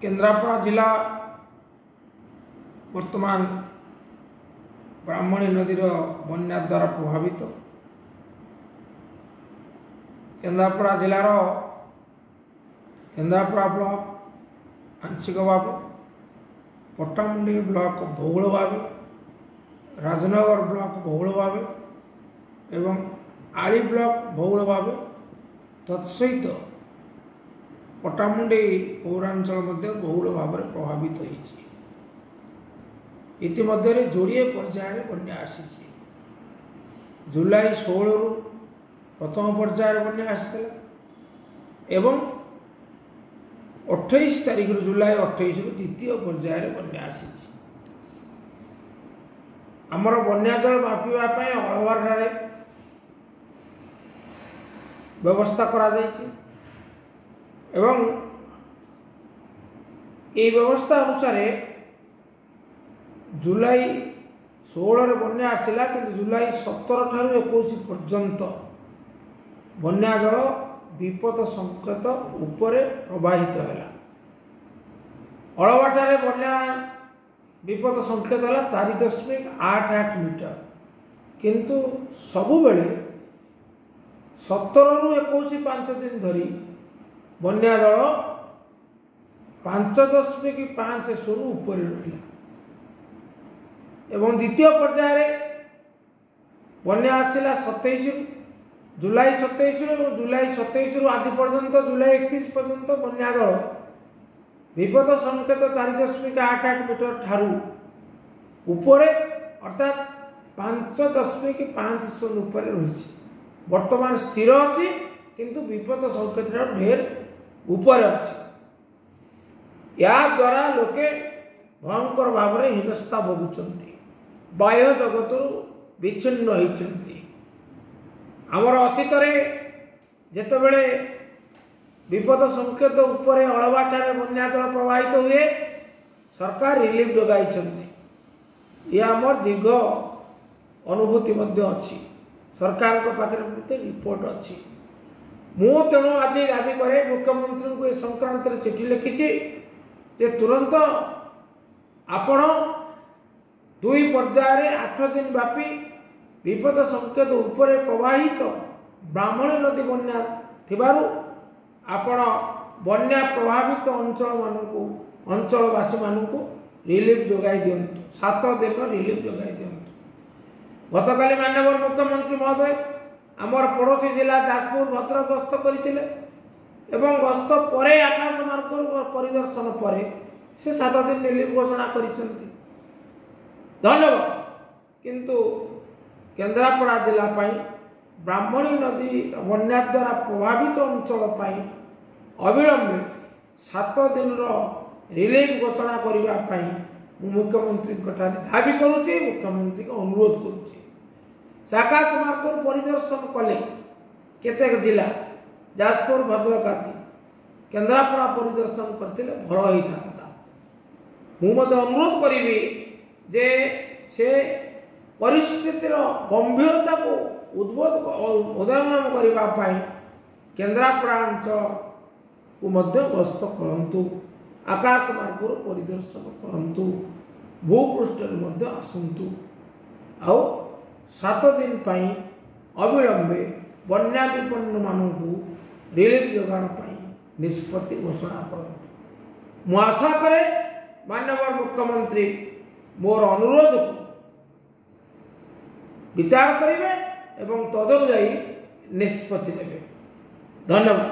केन्द्रापड़ा जिला वर्तमान ब्राह्मणी नदीर बन्या द्वारा प्रभावित। केन्द्रापड़ा जिलार केन्द्रापड़ा ब्लॉक आंशिक भाव, पट्टामुंडी ब्लॉक बहुल भाव, राजनगर ब्लॉक बहुल भाव एवं आली ब्लॉक बहुल भाव, तत्सहित पट्टामुंडी पौरांचल बहुल भाव में प्रभावित होती। इतिमध्य जोड़े पर्यायर बन्या आसी। जुलाई 16 रु प्रथम पर्यायर बन्या आसाला एवं 28 तारीख जुलाई 28 रु द्वितीय पर्यायर बन्या आसी। आमर बन्या जल मापिबा अलवार व्यवस्था करा जायछि एवं ये व्यवस्था अनुसार जुलाई 16 रे बन्या आसला कि जुलाई 17 ठारू 21 पर्यंत बन्या जल विपद संकेत उपरे प्रवाहित है। अलवाटारे बन्या विपद संकेत है 4.88 मीटर, किंतु सबुबेले 17 रु 21 5 दिन धरी बन्या जल 5.5 सुरु उपरे रहिला एवं द्वितीय पर्यायर बन्या आसला 27 जुलाई 27 और जुलाई 27 रु आज पर्यंत जुलाई 31 पर्यंत बन्या जल विपद संकेत 4.88 मीटर ठारू उपरे अर्थात 5.5 सुन उपरे रही। वर्तमान स्थिर अच्छी किंतु विपद संकेत ढेर ऊपर अच्छी। या द्वारा लोके भयंकर भाव में हिंसता भोगुंट, बाह्य जगत विच्छिन्न होती। आमर अतीत जितेबले विपद संकेत उपरे अलवाटारे बन्या जल प्रवाहित हुए सरकार रिलीफ जोगाई। यह आमर दीर्घ अनुभूति अच्छी, सरकार को पाखे रिपोर्ट अच्छी। मु तेणु आज दाबी करे मुख्यमंत्री को ए संक्रांत चिठी लिखी जे तुरंत आपण 2 पर्यायर 8 दिन व्यापी विपद संकेत उपरे प्रवाहित ब्राह्मणी नदी बन्या थिबारु आपण बन्या प्रभावित अंचलवासी मानू रिलीफ जोगाई दिंतु। 7 दिन रिलीफ जोगाई दिंतु। गतकाली माननीय मुख्यमंत्री महोदय आमर पड़ोसी जिला जाजपुर भद्रक गस्त करते एवं गस्त परे आकाश मार्ग परिदर्शन पर से 7 दिन रिलीफ घोषणा करिसेंती। धन्यवाद। किंतु केन्द्रापड़ा जिला ब्राह्मणी नदी बन्या द्वारा प्रभावित अंचल अविलंबे 7 दिन रिलीफ घोषणा करने मुख्यमंत्री दाबी करुच्ची, मुख्यमंत्री को अनुरोध करुच्ची। आकाश मार्ग परिदर्शन कले केतेक जिला जाजपुर भद्रक आदि केन्द्रापड़ा परिदर्शन करते भल होता। मुझे अनुरोध करी जे से परिस्थितिर गंभीरता को उदयमान करने केन्द्रापड़ा अंचल को मध्य गस्त करंतु, आकाश मार्ग परिदर्शन करंतु, भूपृष्ठ आसंतु आउ 7 दिन अविलंबे बन्या विपन्न मानू रिलीफ जोगाण निष्पत्ति घोषणा कर। मु आशा करे माननीय मुख्यमंत्री मोर अनुरोध को विचार करेंगे एवं तदनुजाई निष्पत्ति नेबे। धन्यवाद।